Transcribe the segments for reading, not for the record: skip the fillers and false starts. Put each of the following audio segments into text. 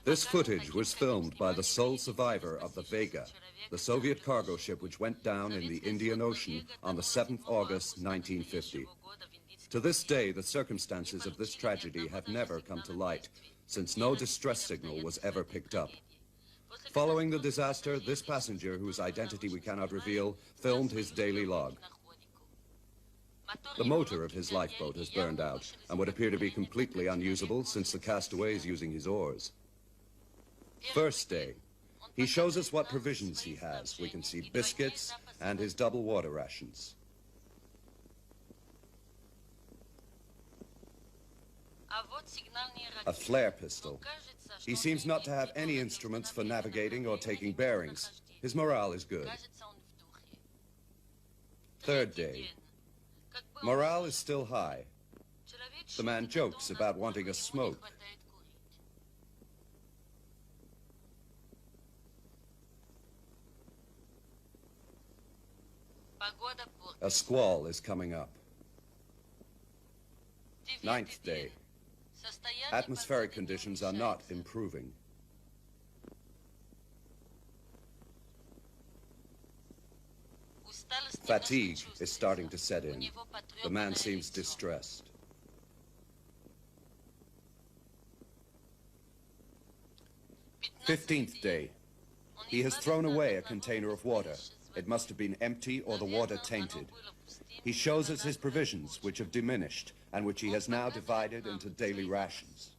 This footage was filmed by the sole survivor of the Vega, the Soviet cargo ship which went down in the Indian Ocean on the 7th August 1950. To this day, the circumstances of this tragedy have never come to light, since no distress signal was ever picked up. Following the disaster, this passenger, whose identity we cannot reveal, filmed his daily log. The motor of his lifeboat has burned out and would appear to be completely unusable since the castaway is using his oars. First day, he shows us what provisions he has. We can see biscuits and his double water rations. A flare pistol. He seems not to have any instruments for navigating or taking bearings. His morale is good. Third day. Morale is still high. The man jokes about wanting a smoke. A squall is coming up. Ninth day. Atmospheric conditions are not improving. Fatigue is starting to set in. The man seems distressed. 15th day. He has thrown away a container of water. It must have been empty or the water tainted. He shows us his provisions, which have diminished, and which he has now divided into daily rations.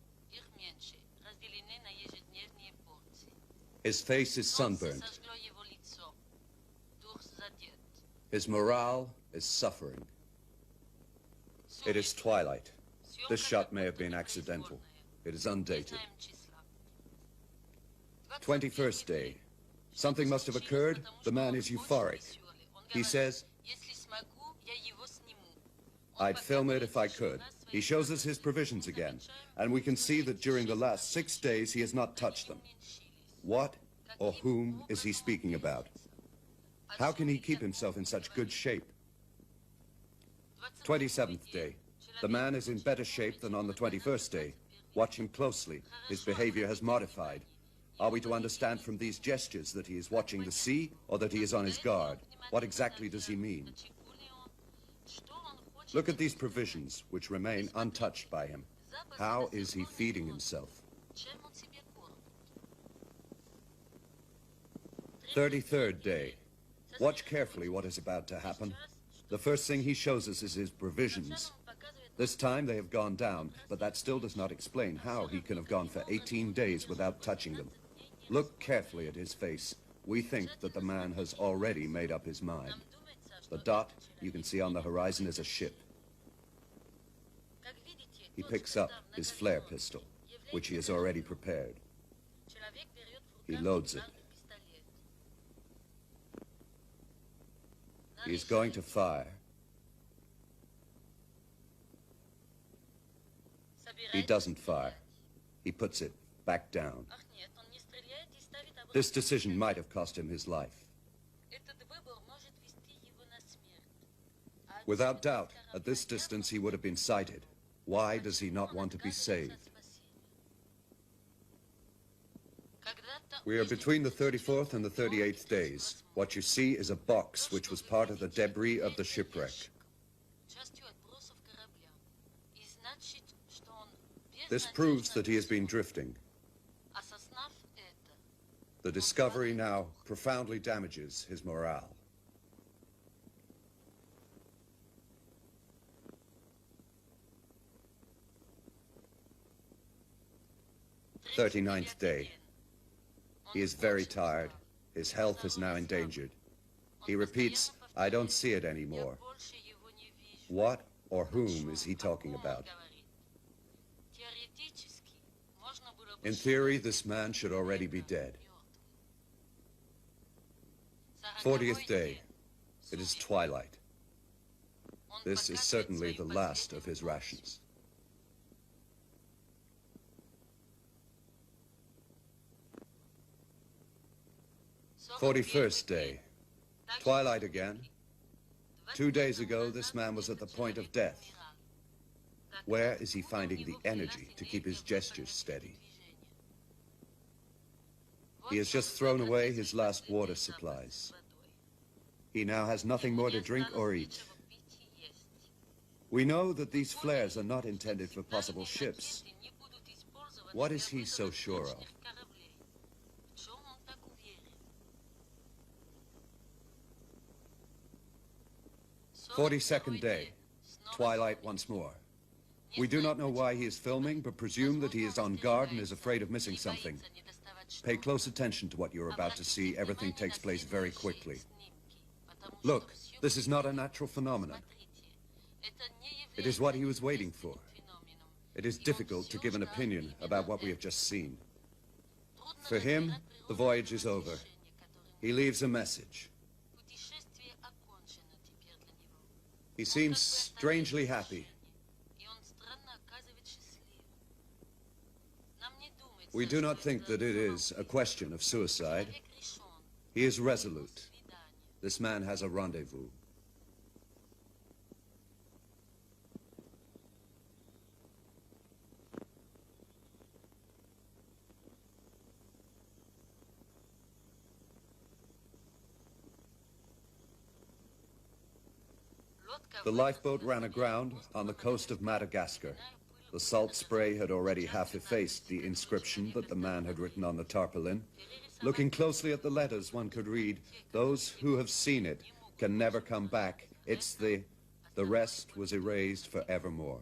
His face is sunburnt. His morale is suffering. It is twilight. This shot may have been accidental. It is undated. 21st day. Something must have occurred. The man is euphoric. He says, "I'd film it if I could." He shows us his provisions again, and we can see that during the last 6 days he has not touched them. What or whom is he speaking about? How can he keep himself in such good shape? 27th day. The man is in better shape than on the 21st day. Watch him closely. His behavior has modified. Are we to understand from these gestures that he is watching the sea or that he is on his guard? What exactly does he mean? Look at these provisions, which remain untouched by him. How is he feeding himself? 33rd day. Watch carefully what is about to happen. The first thing he shows us is his provisions. This time they have gone down, but that still does not explain how he can have gone for 18 days without touching them. Look carefully at his face. We think that the man has already made up his mind. The dot you can see on the horizon is a ship. He picks up his flare pistol, which he has already prepared. He loads it. He is going to fire. He doesn't fire. He puts it back down. This decision might have cost him his life. Without doubt, at this distance he would have been sighted. Why does he not want to be saved? We are between the 34th and the 38th days. What you see is a box which was part of the debris of the shipwreck. This proves that he has been drifting. The discovery now profoundly damages his morale. "39th day. He is very tired. His health is now endangered. He repeats, 'I don't see it anymore.' What or whom is he talking about? In theory, this man should already be dead. 40th day. It is twilight. This is certainly the last of his rations. 41st day. Twilight again. 2 days ago, this man was at the point of death. Where is he finding the energy to keep his gestures steady? He has just thrown away his last water supplies. He now has nothing more to drink or eat. We know that these flares are not intended for possible ships. What is he so sure of? 42nd day. Twilight once more. We do not know why he is filming, but presume that he is on guard and is afraid of missing something. Pay close attention to what you're about to see. Everything takes place very quickly. Look, this is not a natural phenomenon. It is what he was waiting for. It is difficult to give an opinion about what we have just seen. For him, the voyage is over. He leaves a message. He seems strangely happy. We do not think that it is a question of suicide. He is resolute. This man has a rendezvous. The lifeboat ran aground on the coast of Madagascar. The salt spray had already half effaced the inscription that the man had written on the tarpaulin. Looking closely at the letters, one could read, "Those who have seen it can never come back. It's the rest was erased forevermore."